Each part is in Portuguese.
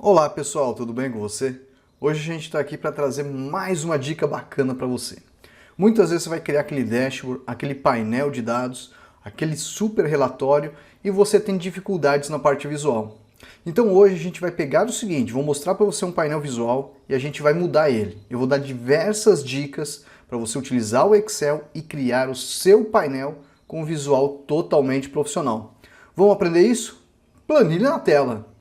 Olá pessoal, tudo bem com você? Hoje a gente está aqui para trazer mais uma dica bacana para você. Muitas vezes você vai criar aquele dashboard, aquele painel de dados, aquele super relatório e você tem dificuldades na parte visual. Então hoje a gente vai pegar o seguinte, vou mostrar para você um painel visual e a gente vai mudar ele. Eu vou dar diversas dicas para você utilizar o Excel e criar o seu painel com um visual totalmente profissional. Vamos aprender isso? Planilha na tela!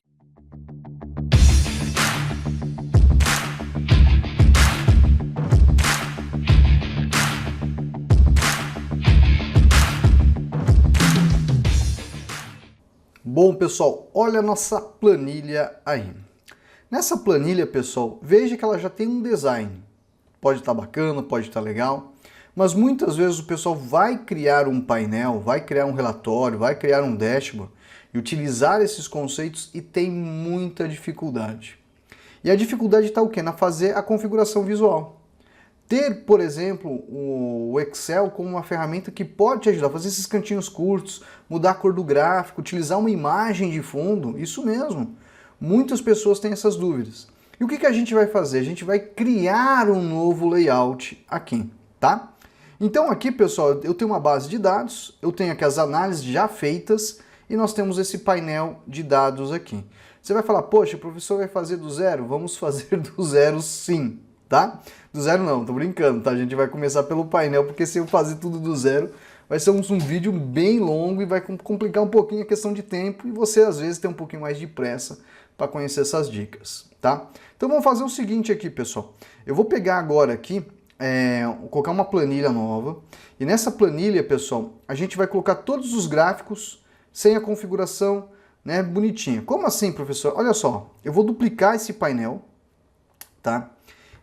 Bom, pessoal, olha a nossa planilha aí. Nessa planilha, pessoal, veja que ela já tem um design. Pode estar bacana, pode estar legal, mas muitas vezes o pessoal vai criar um painel, vai criar um relatório, vai criar um dashboard e utilizar esses conceitos e tem muita dificuldade. E a dificuldade está o quê? Na fazer a configuração visual. Ter, por exemplo, o Excel como uma ferramenta que pode te ajudar a fazer esses cantinhos curtos, mudar a cor do gráfico, utilizar uma imagem de fundo, isso mesmo. Muitas pessoas têm essas dúvidas. E o que a gente vai fazer? A gente vai criar um novo layout aqui, tá? Então aqui, pessoal, eu tenho uma base de dados, eu tenho aqui as análises já feitas e nós temos esse painel de dados aqui. Você vai falar, poxa, o professor vai fazer do zero? Vamos fazer do zero sim. Tá? Do zero não, tô brincando, tá? A gente vai começar pelo painel, porque se eu fazer tudo do zero, vai ser um vídeo bem longo e vai complicar um pouquinho a questão de tempo e você às vezes tem um pouquinho mais de pressa para conhecer essas dicas, tá? Então vamos fazer o seguinte aqui, pessoal. Eu vou pegar agora aqui, colocar uma planilha nova e nessa planilha, pessoal, a gente vai colocar todos os gráficos sem a configuração, né, bonitinha. Como assim, professor? Olha só, eu vou duplicar esse painel, tá?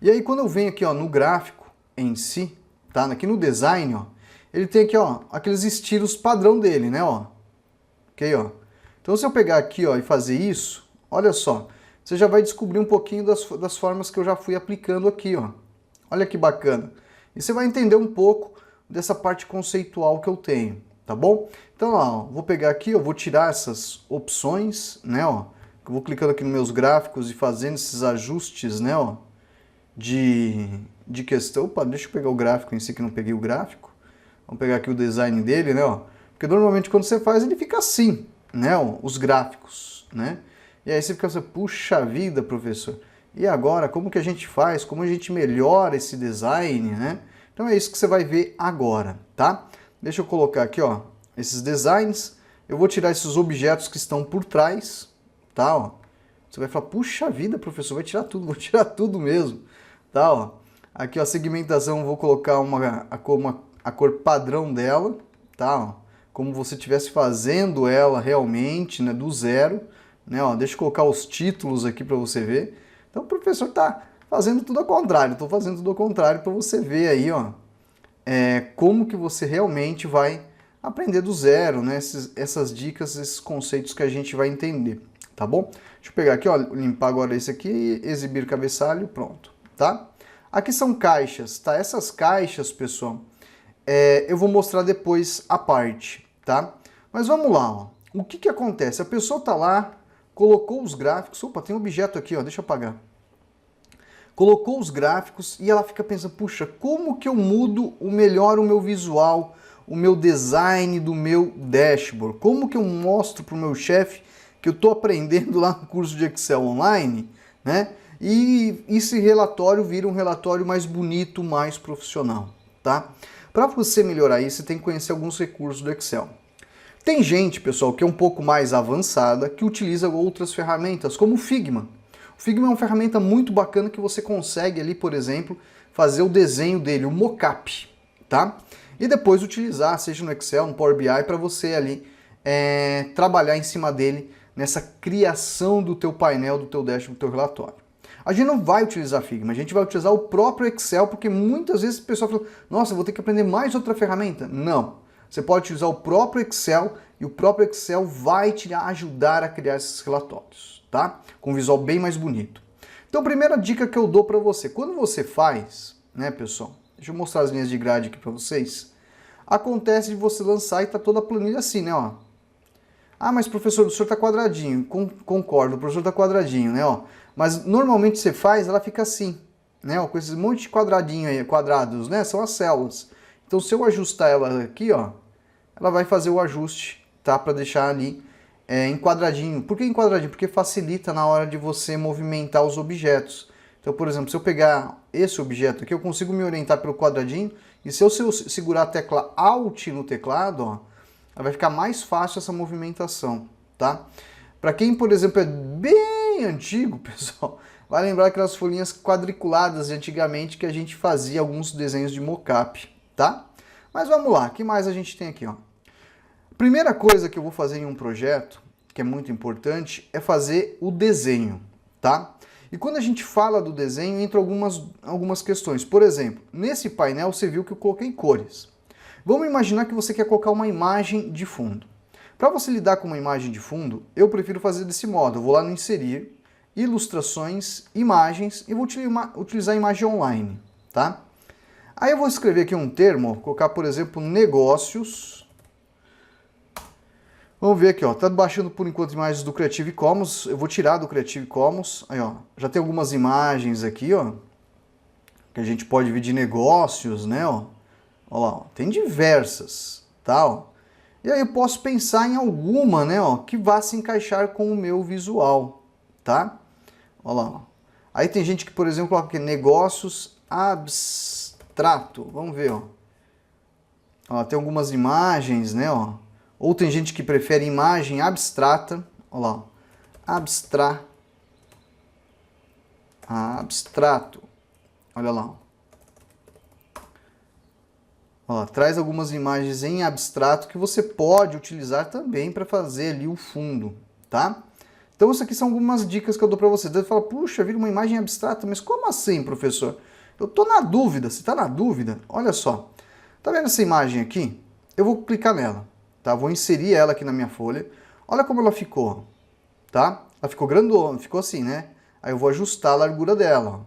E aí quando eu venho aqui, ó, no gráfico em si, tá? Aqui no design, ó, ele tem aqui, ó, aqueles estilos padrão dele, né, ó. Ok, ó. Então se eu pegar aqui, ó, e fazer isso, olha só, você já vai descobrir um pouquinho das formas que eu já fui aplicando aqui, ó. Olha que bacana. E você vai entender um pouco dessa parte conceitual que eu tenho, tá bom? Então, ó, vou pegar aqui, ó, vou tirar essas opções, né, ó. Eu vou clicando aqui nos meus gráficos e fazendo esses ajustes, né, ó. De questão. Opa, deixa eu pegar o gráfico em si, que não peguei o gráfico. Vamos pegar aqui o design dele, né, ó. Porque normalmente quando você faz, ele fica assim, né, ó, os gráficos, né. E aí você fica assim, puxa vida, professor. E agora, como que a gente faz? Como a gente melhora esse design, né? Então é isso que você vai ver agora, tá? Deixa eu colocar aqui, ó, esses designs. Eu vou tirar esses objetos que estão por trás, tá, ó. Você vai falar, puxa vida, professor, vai tirar tudo, vou tirar tudo mesmo. Tá, ó. Aqui, ó, a segmentação, eu vou colocar a cor padrão dela, tá, ó. Como você estivesse fazendo ela realmente, né, do zero, né, ó. Deixa eu colocar os títulos aqui para você ver. Então o professor tá fazendo tudo ao contrário, estou fazendo tudo ao contrário para você ver aí, ó, como que você realmente vai aprender do zero, né, essas dicas, esses conceitos que a gente vai entender, tá bom? Deixa eu pegar aqui, ó, limpar agora esse aqui, exibir cabeçalho, pronto, tá? Aqui são caixas, tá? Essas caixas, pessoal, eu vou mostrar depois a parte, tá? Mas vamos lá, ó. O que que acontece? A pessoa tá lá, colocou os gráficos, opa, tem um objeto aqui, ó, deixa eu apagar. Colocou os gráficos e ela fica pensando, puxa, como que eu mudo o meu visual, o meu design do meu dashboard? Como que eu mostro pro meu chefe que eu estou aprendendo lá no curso de Excel online, né? E esse relatório vira um relatório mais bonito, mais profissional, tá? Para você melhorar isso, você tem que conhecer alguns recursos do Excel. Tem gente, pessoal, que é um pouco mais avançada, que utiliza outras ferramentas, como o Figma. O Figma é uma ferramenta muito bacana que você consegue ali, por exemplo, fazer o desenho dele, o mockup, tá? E depois utilizar, seja no Excel, no Power BI, para você ali trabalhar em cima dele, nessa criação do teu painel, do teu dashboard, do teu relatório. A gente não vai utilizar Figma, a gente vai utilizar o próprio Excel, porque muitas vezes o pessoal fala, nossa, eu vou ter que aprender mais outra ferramenta. Não, você pode utilizar o próprio Excel e o próprio Excel vai te ajudar a criar esses relatórios, tá? Com um visual bem mais bonito. Então, a primeira dica que eu dou para você, quando você faz, né, pessoal, deixa eu mostrar as linhas de grade aqui para vocês, acontece de você lançar e tá toda a planilha assim, né, ó. Ah, mas professor, o senhor tá quadradinho. Concordo, o professor tá quadradinho, né, ó. Mas normalmente você faz, ela fica assim, né, ó, com esses monte de quadradinho aí, quadrados, né, são as células. Então se eu ajustar ela aqui, ó, ela vai fazer o ajuste, tá, para deixar ali em quadradinho. Por que em quadradinho? Porque facilita na hora de você movimentar os objetos. Então, por exemplo, se eu pegar esse objeto aqui, eu consigo me orientar pelo quadradinho, e se eu segurar a tecla Alt no teclado, ó, vai ficar mais fácil essa movimentação, tá? Para quem, por exemplo, é bem antigo, pessoal, vai lembrar aquelas folhinhas quadriculadas de antigamente que a gente fazia alguns desenhos de mocap, tá? Mas vamos lá, o que mais a gente tem aqui, ó? Primeira coisa que eu vou fazer em um projeto, que é muito importante, é fazer o desenho, tá? E quando a gente fala do desenho, entra algumas questões. Por exemplo, nesse painel você viu que eu coloquei cores. Vamos imaginar que você quer colocar uma imagem de fundo. Para você lidar com uma imagem de fundo, eu prefiro fazer desse modo. Eu vou lá no Inserir, Ilustrações, Imagens, e vou utilizar a imagem online, tá? Aí eu vou escrever aqui um termo, colocar, por exemplo, negócios. Vamos ver aqui, ó, tá baixando por enquanto imagens do Creative Commons, eu vou tirar do Creative Commons, aí ó, já tem algumas imagens aqui, ó, que a gente pode ver de negócios, né, ó, lá, ó, tem diversas, tá, ó, e aí eu posso pensar em alguma, né, ó, que vá se encaixar com o meu visual, tá, ó lá, ó. Aí tem gente que, por exemplo, coloca aqui, negócios abstrato, vamos ver, ó, tem algumas imagens, né, ó, ou tem gente que prefere imagem abstrata, olha lá, abstrato, olha lá. Olha lá, traz algumas imagens em abstrato que você pode utilizar também para fazer ali o fundo, tá? Então isso aqui são algumas dicas que eu dou para você. Você fala, puxa, vira uma imagem abstrata, mas como assim, professor? Eu tô na dúvida, você tá na dúvida? Olha só, tá vendo essa imagem aqui? Eu vou clicar nela. Tá? Vou inserir ela aqui na minha folha. Olha como ela ficou, tá? Ela ficou grandona, ficou assim, né? Aí eu vou ajustar a largura dela, ó.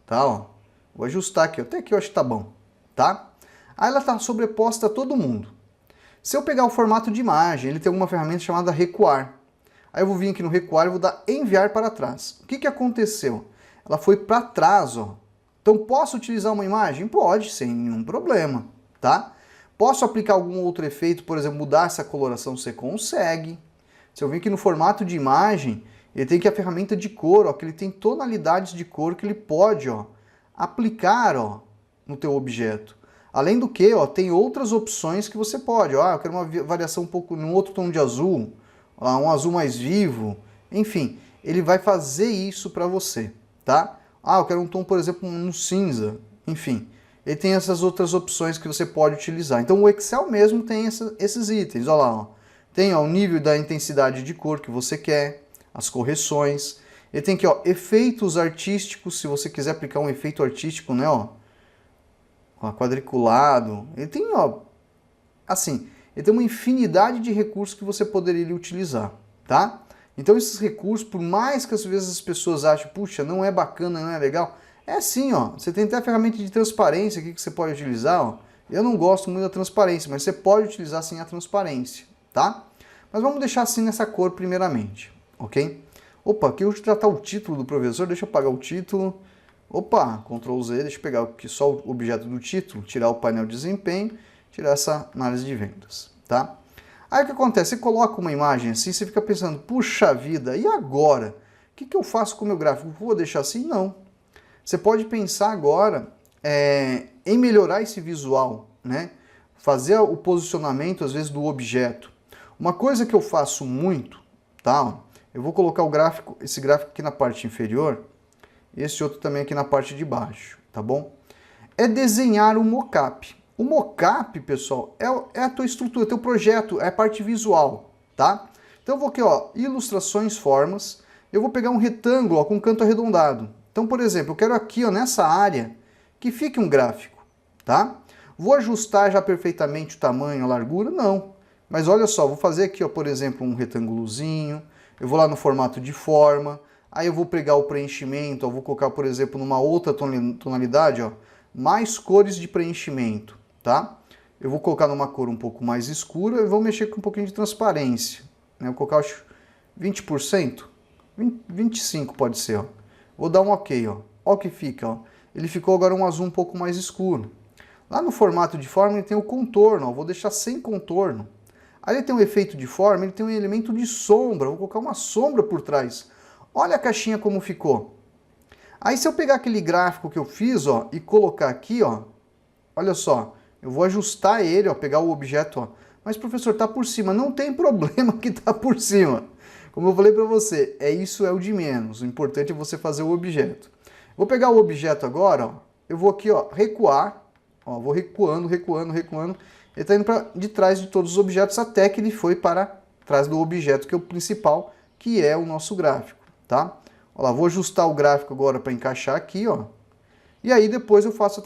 Tá, ó. Vou ajustar aqui, até aqui eu acho que tá bom, tá? Aí ela tá sobreposta a todo mundo. Se eu pegar o formato de imagem, ele tem uma ferramenta chamada recuar. Aí eu vou vir aqui no recuar e vou dar enviar para trás. O que que aconteceu? Ela foi para trás, ó. Então posso utilizar uma imagem? Pode, sem nenhum problema, tá? Posso aplicar algum outro efeito, por exemplo, mudar essa coloração? Você consegue. Se eu vir aqui no formato de imagem, ele tem aqui a ferramenta de cor, ó, que ele tem tonalidades de cor que ele pode, ó, aplicar, ó, no teu objeto. Além do que, ó, tem outras opções que você pode. Ó, eu quero uma variação um pouco num outro tom de azul, ó, um azul mais vivo. Enfim, ele vai fazer isso para você, tá? Ah, eu quero um tom, por exemplo, no cinza. Enfim. Ele tem essas outras opções que você pode utilizar. Então o Excel mesmo tem esses itens, olha lá, ó. Tem ó, o nível da intensidade de cor que você quer, as correções. Ele tem aqui, ó, efeitos artísticos, se você quiser aplicar um efeito artístico, né, ó, quadriculado. Ele tem, ó, assim, ele tem uma infinidade de recursos que você poderia utilizar, tá? Então esses recursos, por mais que às vezes as pessoas achem, puxa, não é bacana, não é legal, é assim, ó, você tem até a ferramenta de transparência aqui que você pode utilizar, ó. Eu não gosto muito da transparência, mas você pode utilizar sim a transparência, tá? Mas vamos deixar assim nessa cor primeiramente, ok? Opa, aqui eu vou tratar o título do professor, deixa eu apagar o título. Opa, Ctrl Z, deixa eu pegar aqui só o objeto do título, tirar o painel de desempenho, tirar essa análise de vendas, tá? Aí o que acontece? Você coloca uma imagem assim, você fica pensando, puxa vida, e agora? O que eu faço com o meu gráfico? Vou deixar assim? Não. Você pode pensar agora em melhorar esse visual, né? Fazer o posicionamento, às vezes, do objeto. Uma coisa que eu faço muito, tá? Eu vou colocar esse gráfico aqui na parte inferior, e esse outro também aqui na parte de baixo, tá bom? É desenhar um mockup. O mockup, pessoal, é a tua estrutura, teu projeto, é a parte visual, tá? Então eu vou aqui, ó, ilustrações, formas, eu vou pegar um retângulo, ó, com canto arredondado. Então, por exemplo, eu quero aqui, ó, nessa área que fique um gráfico, tá? Vou ajustar já perfeitamente o tamanho, a largura? Não. Mas olha só, vou fazer aqui, ó, por exemplo, um retângulozinho, eu vou lá no formato de forma, aí eu vou pegar o preenchimento, eu vou colocar, por exemplo, numa outra tonalidade, ó, mais cores de preenchimento, tá? Eu vou colocar numa cor um pouco mais escura e vou mexer com um pouquinho de transparência, né? Vou colocar, acho, 20%, 25% pode ser, ó. Vou dar um OK, ó. Ó que fica, ó. Ele ficou agora um azul um pouco mais escuro. Lá no formato de forma ele tem o contorno, ó. Vou deixar sem contorno. Aí ele tem um efeito de forma, ele tem um elemento de sombra. Vou colocar uma sombra por trás. Olha a caixinha como ficou. Aí se eu pegar aquele gráfico que eu fiz, ó, e colocar aqui, ó, olha só, eu vou ajustar ele, ó, pegar o objeto, ó. Mas professor, tá por cima. Não tem problema que tá por cima. Como eu falei para você, isso é o de menos. O importante é você fazer o objeto. Vou pegar o objeto agora, ó. Eu vou aqui, ó, recuar. Ó, vou recuando, recuando, recuando. Ele está indo para de trás de todos os objetos até que ele foi para trás do objeto que é o principal, que é o nosso gráfico, tá? Ó lá, vou ajustar o gráfico agora para encaixar aqui, ó. E aí depois eu faço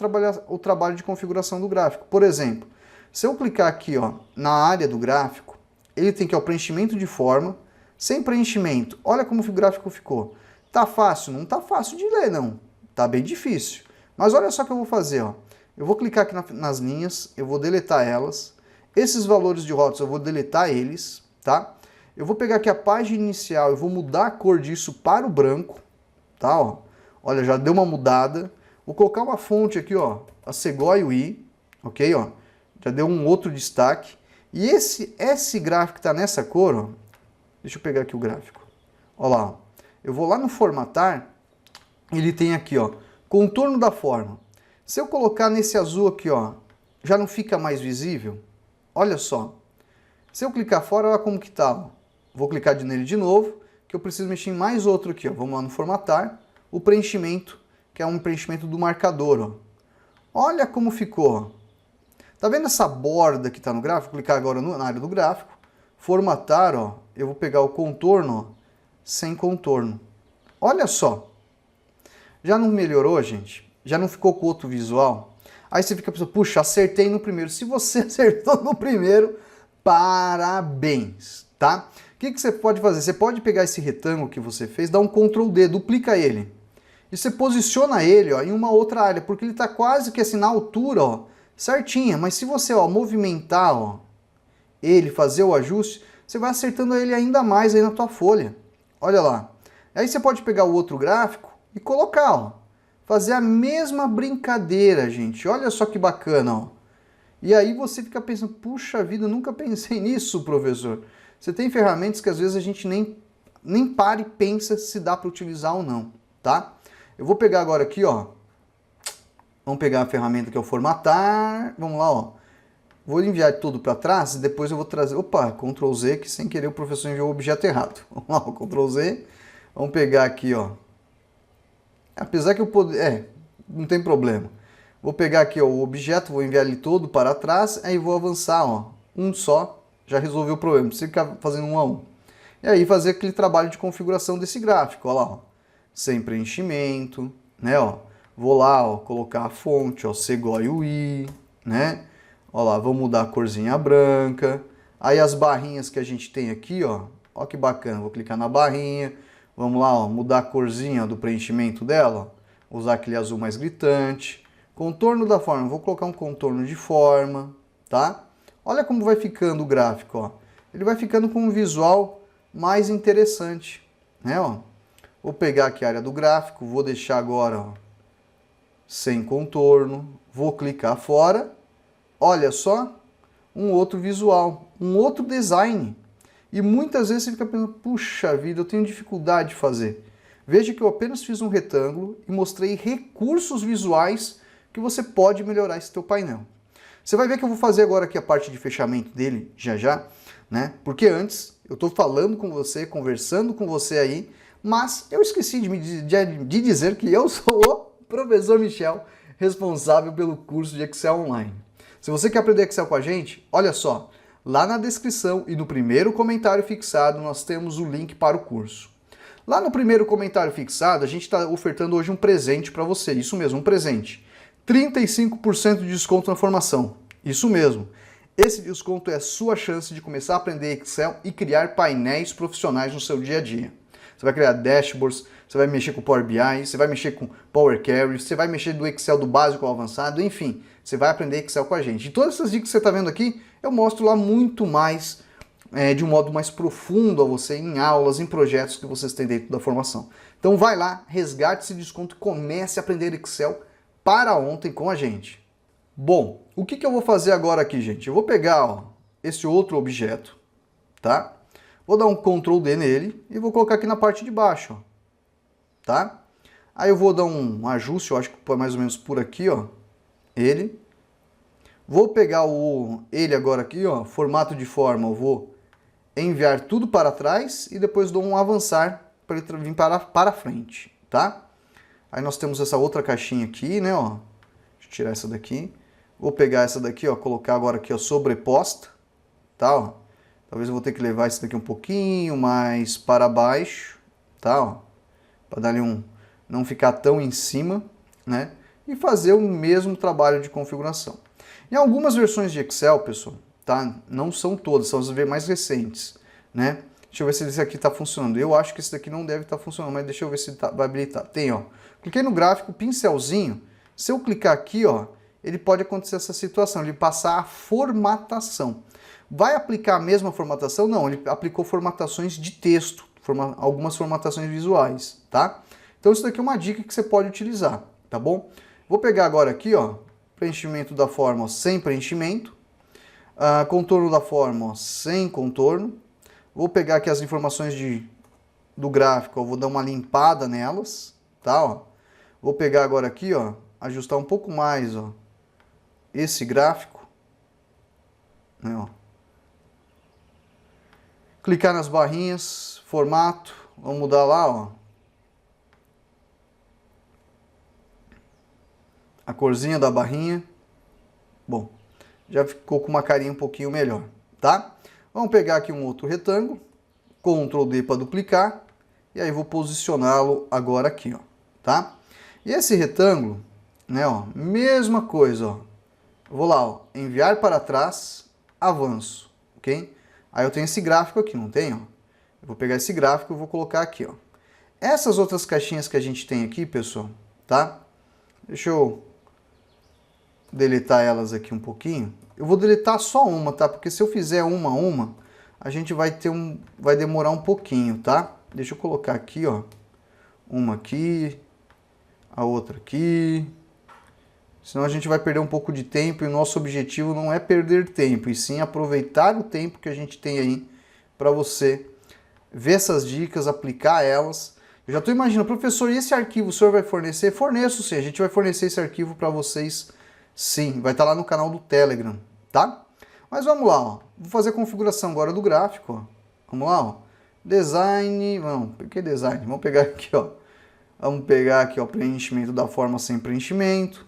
o trabalho de configuração do gráfico. Por exemplo, se eu clicar aqui, ó, na área do gráfico, ele tem que, ó, preenchimento de forma, sem preenchimento. Olha como o gráfico ficou. Tá fácil? Não tá fácil de ler, não. Tá bem difícil. Mas olha só o que eu vou fazer, ó. Eu vou clicar aqui nas linhas, eu vou deletar elas. Esses valores de rótulos eu vou deletar eles, tá? Eu vou pegar aqui a página inicial, eu vou mudar a cor disso para o branco, tá? Ó. Olha, já deu uma mudada. Vou colocar uma fonte aqui, ó, a Segoia UI, ok? Ó, já deu um outro destaque. E esse gráfico que está nessa cor, ó, deixa eu pegar aqui o gráfico. Olha lá, ó. Eu vou lá no formatar, ele tem aqui, ó, contorno da forma. Se eu colocar nesse azul aqui, ó, já não fica mais visível? Olha só. Se eu clicar fora, olha como que tá, ó. Vou clicar nele de novo, que eu preciso mexer em mais outro aqui, ó. Vamos lá no formatar, o preenchimento, que é um preenchimento do marcador, ó. Olha como ficou, ó. Tá vendo essa borda que tá no gráfico? Vou clicar agora na área do gráfico, formatar, ó. Eu vou pegar o contorno, ó, sem contorno. Olha só. Já não melhorou, gente? Já não ficou com outro visual? Aí você fica pensando, puxa, acertei no primeiro. Se você acertou no primeiro, parabéns, tá? O que você pode fazer? Você pode pegar esse retângulo que você fez, dar um Ctrl D, duplica ele. E você posiciona ele, ó, em uma outra área, porque ele está quase que assim na altura, ó, certinha. Mas se você, ó, movimentar, ó, ele, fazer o ajuste, você vai acertando ele ainda mais aí na tua folha. Olha lá. Aí você pode pegar o outro gráfico e colocar, ó. Fazer a mesma brincadeira, gente. Olha só que bacana, ó. E aí você fica pensando, puxa vida, eu nunca pensei nisso, professor. Você tem ferramentas que às vezes a gente nem para e pensa se dá para utilizar ou não, tá? Eu vou pegar agora aqui, ó. Vamos pegar a ferramenta que é o formatar. Vamos lá, ó. Vou enviar tudo para trás e depois eu vou trazer... Opa, Ctrl Z, que sem querer o professor enviou o objeto errado. Vamos lá, Ctrl Z. Vamos pegar aqui, ó. Apesar que eu poder... não tem problema. Vou pegar aqui, ó, o objeto, vou enviar ele todo para trás, aí vou avançar, ó. Um só, já resolveu o problema. Não precisa ficar fazendo um a um. E aí fazer aquele trabalho de configuração desse gráfico, ó lá, ó. Sem preenchimento, né, ó. Vou lá, ó, colocar a fonte, ó, Segoia UI, né. Ó lá, vou mudar a corzinha branca. Aí as barrinhas que a gente tem aqui, ó. Ó que bacana, vou clicar na barrinha. Vamos lá, ó, mudar a corzinha do preenchimento dela, ó. Usar aquele azul mais gritante. Contorno da forma, vou colocar um contorno de forma, tá? Olha como vai ficando o gráfico, ó. Ele vai ficando com um visual mais interessante, né, ó. Vou pegar aqui a área do gráfico, vou deixar agora, ó, sem contorno. Vou clicar fora. Olha só, um outro visual, um outro design. E muitas vezes você fica pensando, puxa vida, eu tenho dificuldade de fazer. Veja que eu apenas fiz um retângulo e mostrei recursos visuais que você pode melhorar esse teu painel. Você vai ver que eu vou fazer agora aqui a parte de fechamento dele, já, né? Porque antes eu estou falando com você, conversando com você aí, mas eu esqueci de dizer que eu sou o professor Michel, responsável pelo curso de Excel Online. Se você quer aprender Excel com a gente, olha só, lá na descrição e no primeiro comentário fixado nós temos o link para o curso. Lá no primeiro comentário fixado a gente está ofertando hoje um presente para você, isso mesmo, um presente. 35% de desconto na formação, isso mesmo. Esse desconto é a sua chance de começar a aprender Excel e criar painéis profissionais no seu dia a dia. Você vai criar dashboards, você vai mexer com Power BI, você vai mexer com Power Query, você vai mexer do Excel do básico ao avançado, enfim, você vai aprender Excel com a gente. E todas essas dicas que você está vendo aqui, eu mostro lá muito mais de um modo mais profundo a você em aulas, em projetos que vocês têm dentro da formação. Então vai lá, resgate esse desconto e comece a aprender Excel para ontem com a gente. Bom, o que eu vou fazer agora aqui, gente? Eu vou pegar, ó, esse outro objeto, tá? Vou dar um Ctrl D nele e vou colocar aqui na parte de baixo, ó, tá? Aí eu vou dar um ajuste, eu acho que mais ou menos por aqui, ó, ele. Vou pegar ele agora aqui, ó, formato de forma, eu vou enviar tudo para trás e depois dou um avançar para ele vir para frente, tá? Aí nós temos essa outra caixinha aqui, né, ó. Deixa eu tirar essa daqui. Vou pegar essa daqui, ó, colocar agora aqui, ó, sobreposta, tá, ó. Talvez eu vou ter que levar esse daqui um pouquinho mais para baixo, tá, ó. Para dar ali não ficar tão em cima, né? E fazer o mesmo trabalho de configuração. Em algumas versões de Excel, pessoal, tá? Não são todas, são as mais recentes, né? Deixa eu ver se esse aqui está funcionando. Eu acho que esse daqui não deve estar funcionando, mas deixa eu ver se vai habilitar. Tem, ó. Cliquei no gráfico, pincelzinho. Se eu clicar aqui, ó, ele pode acontecer essa situação, ele passar a formatação. Vai aplicar a mesma formatação? Não, ele aplicou formatações de texto, algumas formatações visuais, tá? Então isso daqui é uma dica que você pode utilizar, tá bom? Vou pegar agora aqui, ó, preenchimento da forma sem preenchimento, contorno da forma sem contorno. Vou pegar aqui as informações do gráfico, ó, vou dar uma limpada nelas, tá? Ó. Vou pegar agora aqui, ó, ajustar um pouco mais, ó, esse gráfico, né, ó. Clicar nas barrinhas, formato, vamos mudar lá, ó, a corzinha da barrinha. Bom, já ficou com uma carinha um pouquinho melhor, tá? Vamos pegar aqui um outro retângulo, Ctrl D para duplicar, e aí vou posicioná-lo agora aqui, ó, tá? E esse retângulo, né, ó, mesma coisa, ó. Vou lá, ó, enviar para trás, avanço, ok? Aí eu tenho esse gráfico aqui, não tem, ó? Eu vou pegar esse gráfico e vou colocar aqui, ó. Essas outras caixinhas que a gente tem aqui, pessoal, tá? Deixa eu deletar elas aqui um pouquinho. Eu vou deletar só uma, tá? Porque se eu fizer uma a uma, a gente vai demorar um pouquinho, tá? Deixa eu colocar aqui, ó. Uma aqui, a outra aqui. Senão a gente vai perder um pouco de tempo e o nosso objetivo não é perder tempo, e sim aproveitar o tempo que a gente tem aí para você ver essas dicas, aplicar elas. Eu já estou imaginando, professor, e esse arquivo o senhor vai fornecer? Forneço sim, a gente vai fornecer esse arquivo para vocês sim, vai estar lá no canal do Telegram, tá? Mas vamos lá, ó. Vou fazer a configuração agora do gráfico, ó. Vamos lá, ó. Design, vamos, que design? Vamos pegar aqui, ó. Vamos pegar aqui, ó, preenchimento da forma sem preenchimento.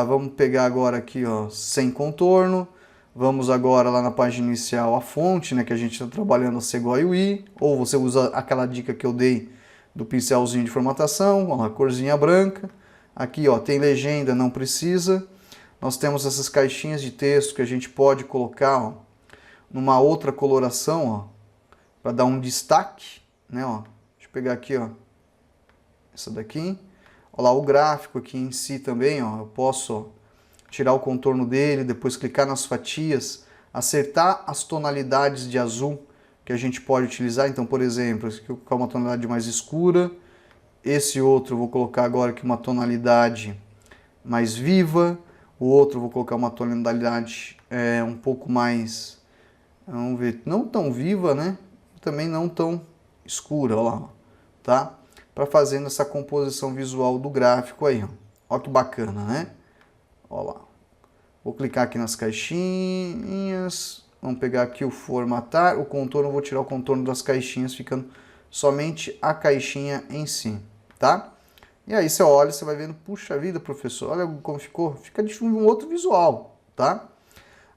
Vamos pegar agora aqui, ó, sem contorno. Vamos agora lá na página inicial a fonte, né, que a gente está trabalhando a Segoy UI, ou você usa aquela dica que eu dei do pincelzinho de formatação, ó, a corzinha branca. Aqui, ó, tem legenda, não precisa. Nós temos essas caixinhas de texto que a gente pode colocar, ó, numa outra coloração, ó, para dar um destaque, né, ó. Deixa eu pegar aqui, ó, essa daqui. Olha lá o gráfico aqui em si também, ó, eu posso, ó, tirar o contorno dele, depois clicar nas fatias, acertar as tonalidades de azul que a gente pode utilizar. Então, por exemplo, esse aqui eu vou colocar uma tonalidade mais escura, esse outro eu vou colocar agora aqui uma tonalidade mais viva, o outro eu vou colocar uma tonalidade um pouco mais, vamos ver, não tão viva, né? Também não tão escura, olha lá, tá? Para fazendo essa composição visual do gráfico aí, ó. Olha que bacana, né? Olha lá. Vou clicar aqui nas caixinhas, vamos pegar aqui o formatar, o contorno, eu vou tirar o contorno das caixinhas, ficando somente a caixinha em si, tá? E aí você olha, você vai vendo, puxa vida, professor, olha como ficou, fica de um outro visual, tá?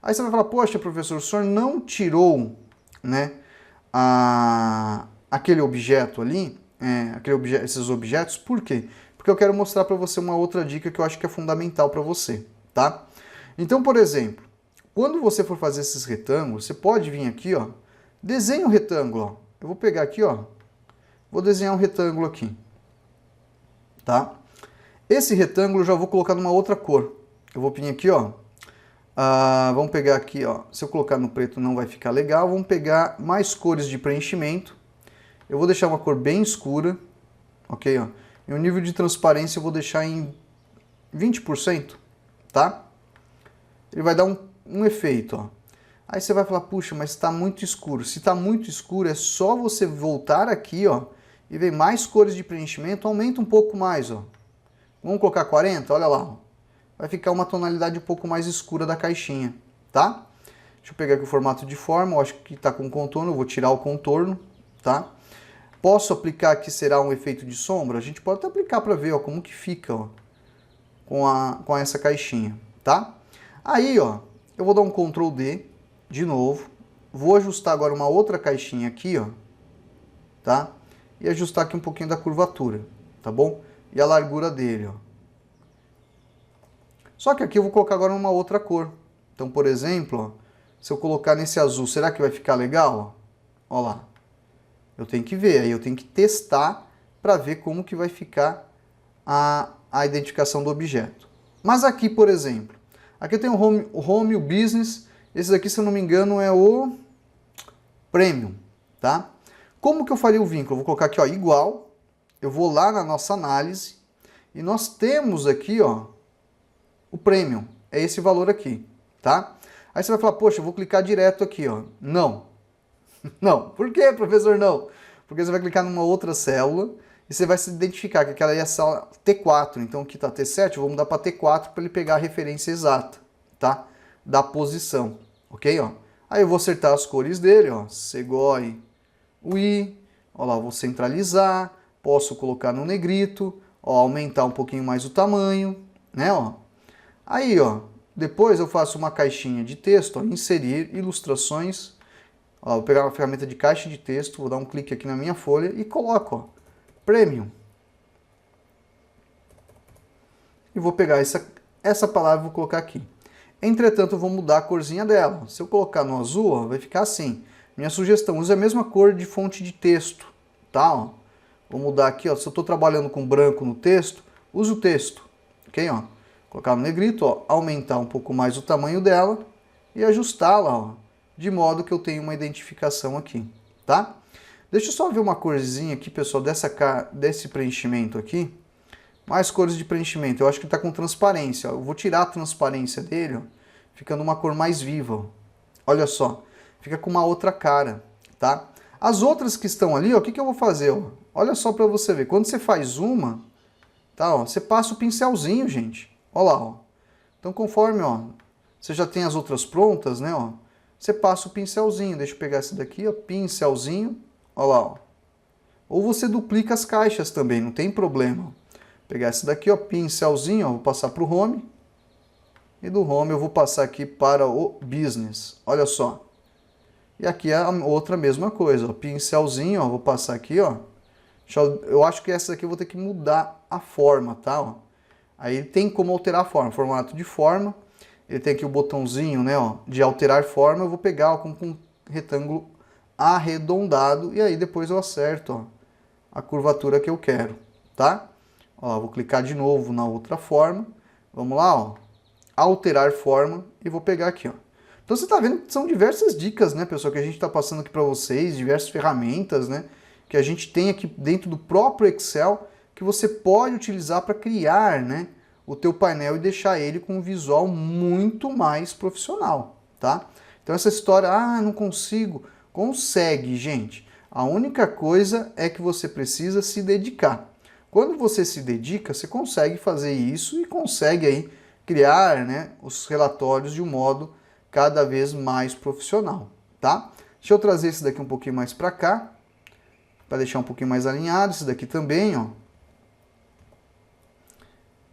Aí você vai falar, poxa, professor, o senhor não tirou, né, aquele objeto ali, esses objetos, por quê? Porque eu quero mostrar para você uma outra dica que eu acho que é fundamental para você, tá? Então, por exemplo, quando você for fazer esses retângulos, você pode vir aqui, ó, desenha um retângulo, ó. Eu vou pegar aqui, ó, vou desenhar um retângulo aqui, tá? Esse retângulo eu já vou colocar numa outra cor. Eu vou vir aqui, ó, Vamos pegar aqui, ó. Se eu colocar no preto não vai ficar legal. Vamos pegar mais cores de preenchimento. Eu vou deixar uma cor bem escura, ok? Ó. E o nível de transparência eu vou deixar em 20%, tá? Ele vai dar um efeito, ó. Aí você vai falar, puxa, mas está muito escuro. Se está muito escuro, é só você voltar aqui, ó, e ver mais cores de preenchimento, aumenta um pouco mais, ó. Vamos colocar 40, olha lá, ó. Vai ficar uma tonalidade um pouco mais escura da caixinha, tá? Deixa eu pegar aqui o formato de forma, eu acho que está com contorno, eu vou tirar o contorno, tá? Posso aplicar aqui, será um efeito de sombra? A gente pode até aplicar para ver, ó, como que fica, ó, com essa caixinha, tá? Aí, ó, eu vou dar um Ctrl D de novo, vou ajustar agora uma outra caixinha aqui, ó, tá? E ajustar aqui um pouquinho da curvatura, tá bom? E a largura dele, ó. Só que aqui eu vou colocar agora uma outra cor. Então, por exemplo, ó, se eu colocar nesse azul, será que vai ficar legal? Ó lá. Eu tenho que ver, aí eu tenho que testar para ver como que vai ficar a identificação do objeto. Mas aqui, por exemplo, aqui eu tenho o Home, o Business, esse daqui, se eu não me engano, é o Premium, tá? Como que eu faria o vínculo? Eu vou colocar aqui, ó, igual, eu vou lá na nossa análise, e nós temos aqui, ó, o Premium, é esse valor aqui, tá? Aí você vai falar, poxa, eu vou clicar direto aqui, ó. Não. Não. Por quê, professor, não? Porque você vai clicar numa outra célula e você vai se identificar que aquela é a célula T4. Então aqui está T7, eu vou mudar para T4 para ele pegar a referência exata, tá? Da posição, ok? Ó. Aí eu vou acertar as cores dele, ó. Segoy, UI, ó lá, eu vou centralizar, posso colocar no negrito, ó, aumentar um pouquinho mais o tamanho, né, ó. Aí, ó, depois eu faço uma caixinha de texto, ó, inserir ilustrações. Ó, vou pegar uma ferramenta de caixa de texto, vou dar um clique aqui na minha folha e coloco, ó, Premium. E vou pegar essa palavra e vou colocar aqui. Entretanto, eu vou mudar a corzinha dela. Se eu colocar no azul, ó, vai ficar assim. Minha sugestão, use a mesma cor de fonte de texto, tá? Ó. Vou mudar aqui, ó, se eu estou trabalhando com branco no texto, use o texto, ok? Ó. Colocar no negrito, ó, aumentar um pouco mais o tamanho dela e ajustá-la, ó, de modo que eu tenha uma identificação aqui, tá? Deixa eu só ver uma corzinha aqui, pessoal, desse preenchimento aqui. Mais cores de preenchimento, eu acho que está com transparência, ó. Eu vou tirar a transparência dele, ó, ficando uma cor mais viva, ó. Olha só, fica com uma outra cara, tá? As outras que estão ali, ó, o que eu vou fazer, ó? Olha só para você ver, quando você faz uma, tá, ó, você passa o pincelzinho, gente. Olha lá, ó. Então, conforme, ó, você já tem as outras prontas, né, ó, você passa o pincelzinho. Deixa eu pegar esse daqui, ó, pincelzinho, olha lá, ó. Ou você duplica as caixas também, não tem problema. Vou pegar esse daqui, ó, pincelzinho, ó, vou passar para o Home. E do Home eu vou passar aqui para o Business. Olha só. E aqui é a outra mesma coisa, ó, pincelzinho, ó, vou passar aqui, ó. Eu acho que essa aqui eu vou ter que mudar a forma, tá, ó. Aí tem como alterar a forma, formato de forma. Ele tem aqui o botãozinho, né, ó, de alterar forma. Eu vou pegar, ó, com um retângulo arredondado e aí depois eu acerto, ó, a curvatura que eu quero, tá? Ó, vou clicar de novo na outra forma. Vamos lá, ó, alterar forma e vou pegar aqui, ó. Então você tá vendo que são diversas dicas, né, pessoal, que a gente tá passando aqui para vocês, diversas ferramentas, né, que a gente tem aqui dentro do próprio Excel, que você pode utilizar para criar, né, o teu painel e deixar ele com um visual muito mais profissional, tá? Então essa história, não consigo, consegue, gente. A única coisa é que você precisa se dedicar. Quando você se dedica, você consegue fazer isso e consegue aí criar, né, os relatórios de um modo cada vez mais profissional, tá? Deixa eu trazer esse daqui um pouquinho mais para cá, para deixar um pouquinho mais alinhado, esse daqui também, ó.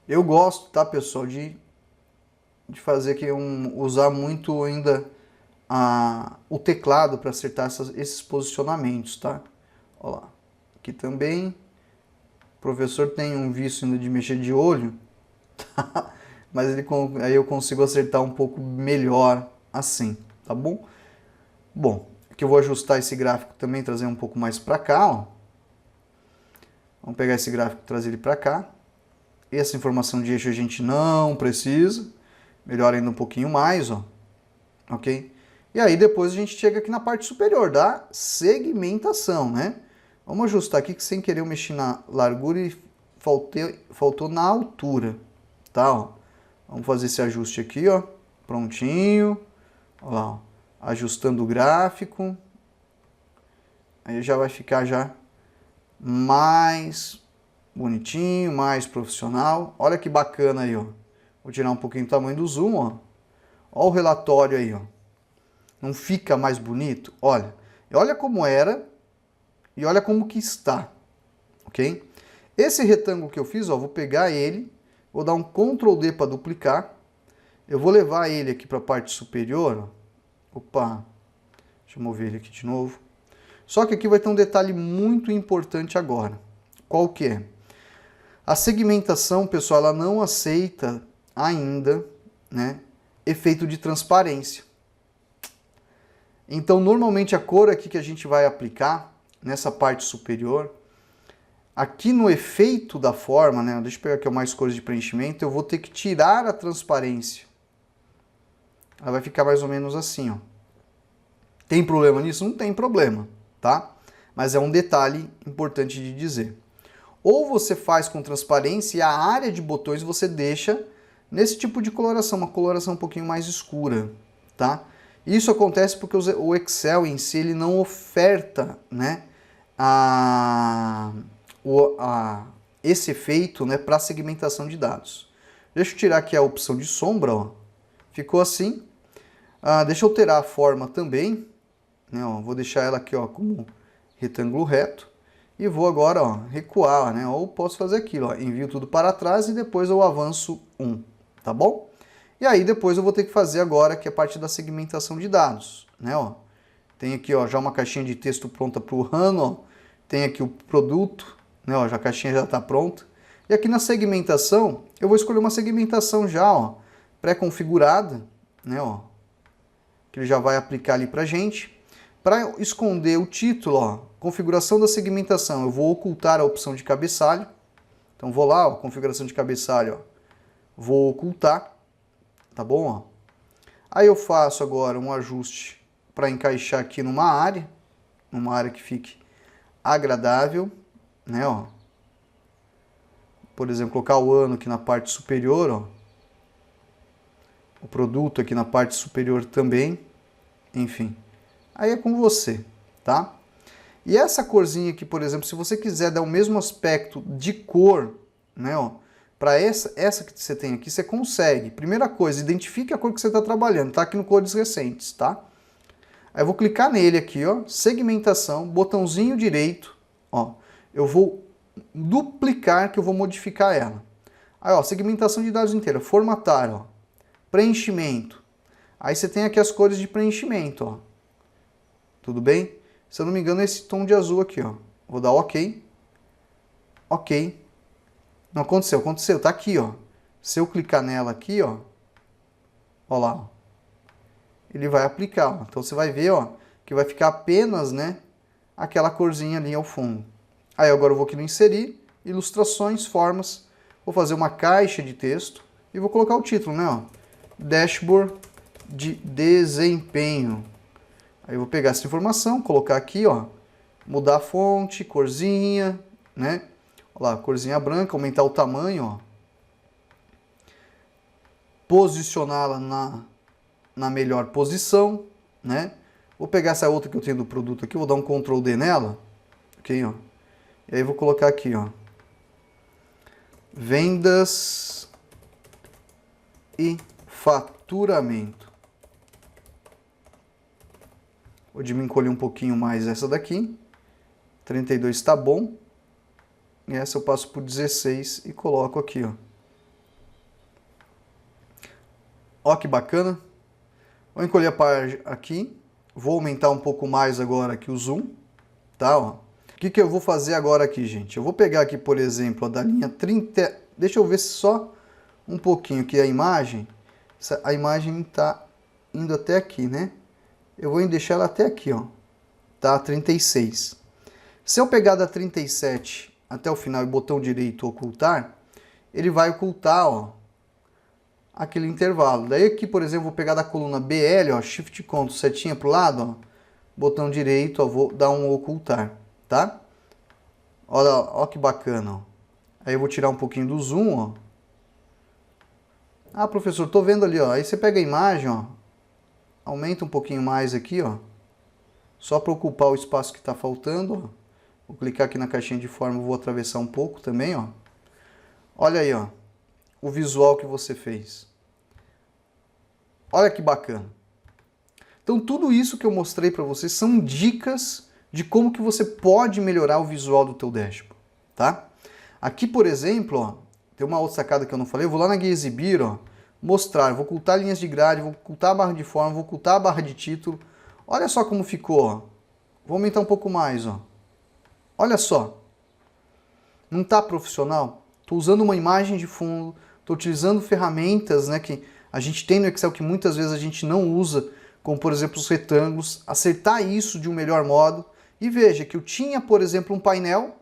Eu gosto, tá, pessoal, de fazer aqui usar muito ainda o teclado para acertar esses posicionamentos, tá? Olha lá. Aqui também. O professor tem um vício ainda de mexer de olho, tá? Mas aí eu consigo acertar um pouco melhor assim, tá bom? Bom, aqui eu vou ajustar esse gráfico também, trazer um pouco mais para cá, ó. Vamos pegar esse gráfico e trazer ele para cá. Essa informação de eixo a gente não precisa. Melhora ainda um pouquinho mais, ó. Ok? E aí depois a gente chega aqui na parte superior da segmentação, né? Vamos ajustar aqui que sem querer eu mexi na largura e faltou na altura, tá? Ó. Vamos fazer esse ajuste aqui, ó. Prontinho. Olha lá, ó. Ajustando o gráfico. Aí já vai ficar já mais bonitinho, mais profissional. Olha que bacana aí, ó. Vou tirar um pouquinho o tamanho do zoom, ó. Olha o relatório aí, ó. Não fica mais bonito? Olha. E olha como era e olha como que está. Ok? Esse retângulo que eu fiz, ó, vou pegar ele, vou dar um Ctrl D para duplicar. Eu vou levar ele aqui para a parte superior. Ó. Opa. Deixa eu mover ele aqui de novo. Só que aqui vai ter um detalhe muito importante agora. Qual que é? A segmentação, pessoal, ela não aceita ainda, né, efeito de transparência. Então, normalmente a cor aqui que a gente vai aplicar, nessa parte superior, aqui no efeito da forma, né, deixa eu pegar aqui mais cores de preenchimento, eu vou ter que tirar a transparência. Ela vai ficar mais ou menos assim, ó. Tem problema nisso? Não tem problema, tá? Mas é um detalhe importante de dizer. Ou você faz com transparência e a área de botões você deixa nesse tipo de coloração, uma coloração um pouquinho mais escura, tá? Isso acontece porque o Excel em si ele não oferta, né, esse efeito, né, para segmentação de dados. Deixa eu tirar aqui a opção de sombra, ó. Ficou assim. Deixa eu alterar a forma também, né, ó. Vou deixar ela aqui, ó, como retângulo reto. E vou agora, ó, recuar, né? Ou posso fazer aquilo, ó, envio tudo para trás e depois eu avanço 1, tá bom? E aí depois eu vou ter que fazer agora que é a parte da segmentação de dados, né, ó. Tem aqui, ó, já uma caixinha de texto pronta para o RANO, ó. Tem aqui o produto, né, ó, já a caixinha já está pronta. E aqui na segmentação, eu vou escolher uma segmentação já, ó, pré-configurada, né, ó, que ele já vai aplicar ali pra gente. Para esconder o título, ó, configuração da segmentação, eu vou ocultar a opção de cabeçalho. Então vou lá, ó, configuração de cabeçalho, ó, vou ocultar, tá bom? Ó. Aí eu faço agora um ajuste para encaixar aqui numa área que fique agradável, né? Ó. Por exemplo, colocar o ano aqui na parte superior, ó. O produto aqui na parte superior também, enfim. Aí é com você, tá? E essa corzinha aqui, por exemplo, se você quiser dar o mesmo aspecto de cor, né, ó, para essa que você tem aqui, você consegue. Primeira coisa, identifique a cor que você está trabalhando, tá aqui no cores recentes, tá? Aí eu vou clicar nele aqui, ó, segmentação, botãozinho direito, ó, eu vou duplicar que eu vou modificar ela. Aí, ó, segmentação de dados inteira, formatar, ó, preenchimento. Aí você tem aqui as cores de preenchimento, ó. Tudo bem? Se eu não me engano, é esse tom de azul aqui, ó. Vou dar OK. OK. Não aconteceu, aconteceu, tá aqui, ó. Se eu clicar nela aqui, ó. Ó lá, ó. Ele vai aplicar, ó. Então você vai ver, ó, que vai ficar apenas, né, aquela corzinha ali ao fundo. Aí agora eu vou aqui no inserir, ilustrações, formas. Vou fazer uma caixa de texto e vou colocar o título, né, ó. Dashboard de desempenho. Aí eu vou pegar essa informação, colocar aqui, ó, mudar a fonte, corzinha, né? Olha lá, corzinha branca, aumentar o tamanho, ó. Posicioná-la na melhor posição, né? Vou pegar essa outra que eu tenho do produto aqui, vou dar um Ctrl D nela, ok, ó. E aí vou colocar aqui, ó, vendas e faturamento. Vou diminuir um pouquinho mais essa daqui. 32 está bom. E essa eu passo por 16 e coloco aqui, ó. Ó que bacana. Vou encolher a página aqui. Vou aumentar um pouco mais agora aqui o zoom, tá? Ó. O que eu vou fazer agora aqui, gente? Eu vou pegar aqui, por exemplo, a da linha 30... Deixa eu ver só um pouquinho aqui a imagem. A imagem está indo até aqui, né? Eu vou deixar ela até aqui, ó. Tá? 36. Se eu pegar da 37 até o final e botão direito ocultar, ele vai ocultar, ó, aquele intervalo. Daí aqui, por exemplo, vou pegar da coluna BL, ó, Shift Ctrl, setinha pro lado, ó, botão direito, ó, vou dar um ocultar, tá? Olha, ó que bacana, ó. Aí eu vou tirar um pouquinho do zoom, ó. Ah, professor, tô vendo ali, ó. Aí você pega a imagem, ó, aumenta um pouquinho mais aqui, ó, só para ocupar o espaço que está faltando, ó. Vou clicar aqui na caixinha de forma, vou atravessar um pouco também, ó. Olha aí, ó, o visual que você fez. Olha que bacana. Então tudo isso que eu mostrei para vocês são dicas de como que você pode melhorar o visual do teu dashboard, tá? Aqui, por exemplo, ó, tem uma outra sacada que eu não falei, eu vou lá na guia exibir, ó, mostrar, vou ocultar linhas de grade, vou ocultar a barra de forma, vou ocultar a barra de título. Olha só como ficou, ó. Vou aumentar um pouco mais, ó. Olha só. Não tá profissional? Estou usando uma imagem de fundo, estou utilizando ferramentas, né, que a gente tem no Excel que muitas vezes a gente não usa, como por exemplo os retângulos, acertar isso de um melhor modo. E veja que eu tinha, por exemplo, um painel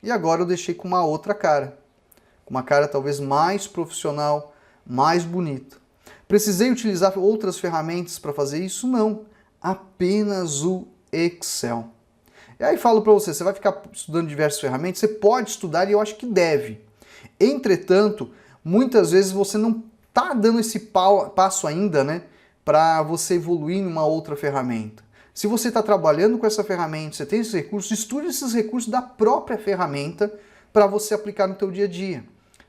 e agora eu deixei com uma outra cara. Com uma cara talvez mais profissional, mais bonita. Precisei utilizar outras ferramentas para fazer isso? Não. Apenas o Excel. E aí falo para você, você vai ficar estudando diversas ferramentas, você pode estudar e eu acho que deve. Entretanto, muitas vezes você não está dando esse passo ainda, né, para você evoluir em uma outra ferramenta. Se você está trabalhando com essa ferramenta, você tem esses recursos, estude esses recursos da própria ferramenta para você aplicar no teu dia a dia.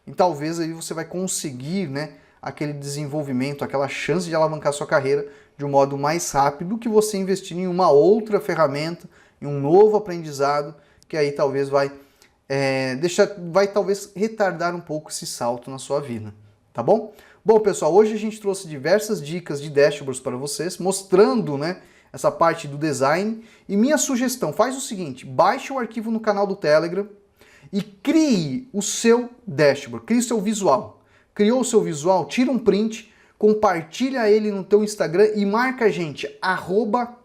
E talvez aí você vai conseguir, né, aquele desenvolvimento, aquela chance de alavancar sua carreira de um modo mais rápido do que você investir em uma outra ferramenta, em um novo aprendizado, que aí talvez vai talvez retardar um pouco esse salto na sua vida, tá bom? Bom, pessoal, hoje a gente trouxe diversas dicas de dashboards para vocês, mostrando, né, essa parte do design. E minha sugestão, faz o seguinte, baixe o arquivo no canal do Telegram e crie o seu dashboard, crie o seu visual. Criou o seu visual, tira um print, compartilha ele no teu Instagram e marca a gente,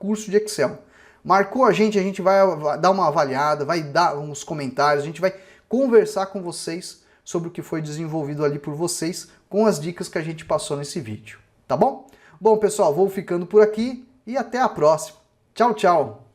@curso de Excel. Marcou a gente vai dar uma avaliada, vai dar uns comentários, a gente vai conversar com vocês sobre o que foi desenvolvido ali por vocês com as dicas que a gente passou nesse vídeo, tá bom? Bom, pessoal, vou ficando por aqui e até a próxima. Tchau, tchau!